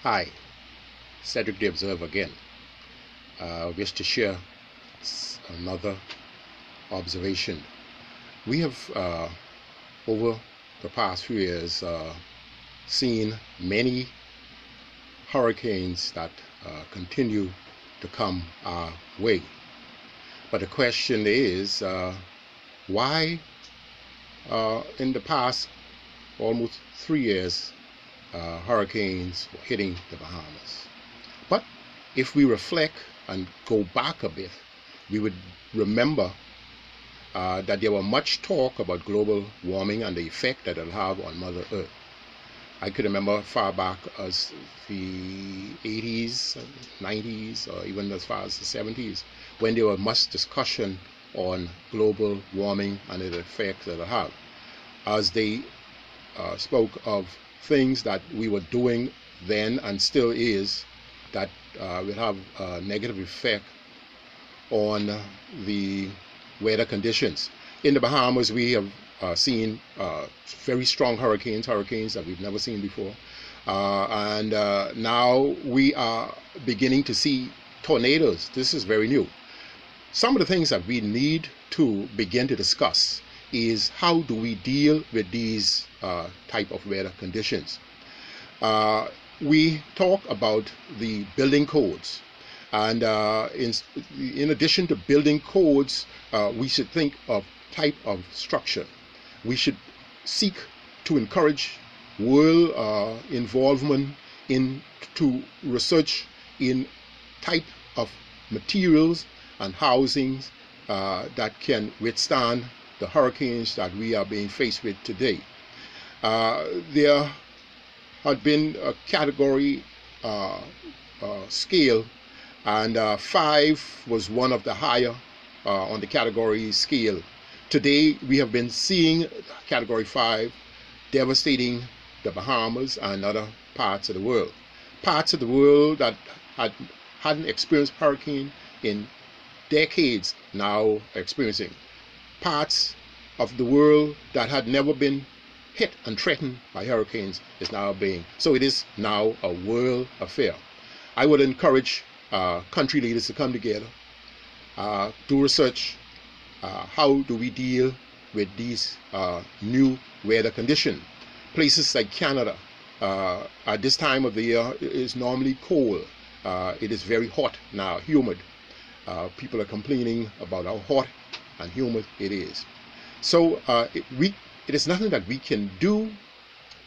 Hi, Cedric the Observer again. Wish to share another observation. We have, over the past few years, seen many hurricanes that continue to come our way. But the question is, why in the past almost 3 years, hurricanes were hitting the Bahamas? But if we reflect and go back a bit, we would remember that there was much talk about global warming and the effect that it'll have on Mother Earth. I could remember far back as the 80s, 90s, or even as far as the 70s, when there was much discussion on global warming and the effect that it'll have. As they spoke of things that we were doing then and still is that will have a negative effect on the weather conditions. In the Bahamas, we have seen very strong hurricanes that we've never seen before. And now we are beginning to see tornadoes. This is very new. Some of the things that we need to begin to discuss is how do we deal with these type of weather conditions. We talk about the building codes, and in addition to building codes, we should think of type of structure. We should seek to encourage world involvement into research in type of materials and housings that can withstand the hurricanes that we are being faced with today. There had been a category scale, and 5 was one of the higher on the category scale. Today we have been seeing category 5 devastating the Bahamas and other parts of the world. Parts of the world that hadn't experienced hurricane in decades now experiencing. Parts of the world that had never been hit and threatened by hurricanes is now being. So it is now a world affair. I would encourage country leaders to come together, do research. How do we deal with these new weather conditions? Places like Canada, at this time of the year, is normally cold. It is very hot now, humid. People are complaining about how hot and humid it is. So it is nothing that we can do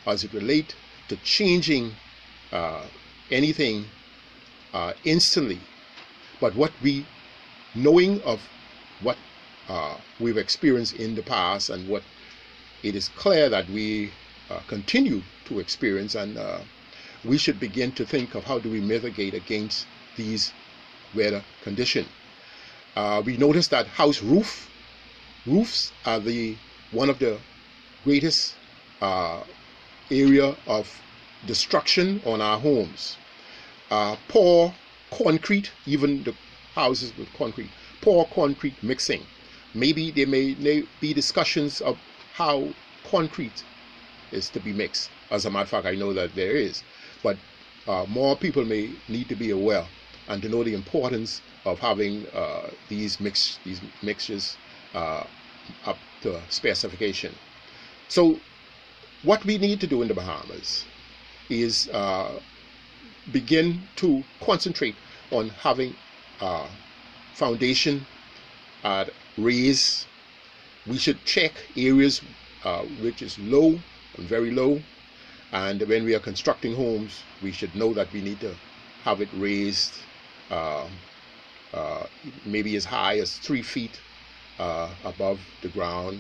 as it relates to changing anything instantly. But what we, knowing of what we've experienced in the past and what it is clear that we continue to experience, and we should begin to think of how do we mitigate against these weather conditions. We notice that roofs are one of the greatest area of destruction on our homes. Poor concrete, even the houses with concrete, poor concrete mixing. Maybe there may be discussions of how concrete is to be mixed. As a matter of fact, I know that there is, but more people may need to be aware and to know the importance of having these mixtures up to specification. So what we need to do in the Bahamas is begin to concentrate on having foundation raised. We should check areas which is low and very low, and when we are constructing homes, we should know that we need to have it raised maybe as high as 3 feet above the ground,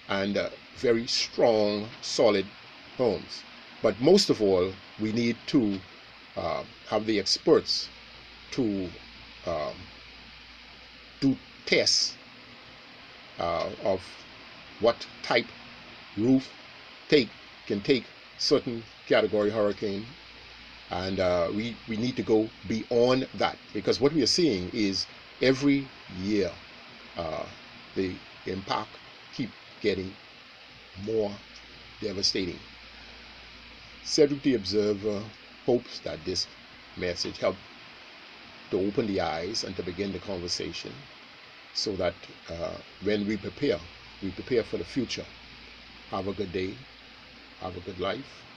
and very strong, solid homes. But most of all, we need to have the experts to do tests of what type roof can take certain category hurricane, and we need to go beyond that, because what we are seeing is every year the impact keep getting more devastating. Cedric the Observer, hopes that this message helped to open the eyes and to begin the conversation, so that when we prepare for the future. Have a good day. Have a good life.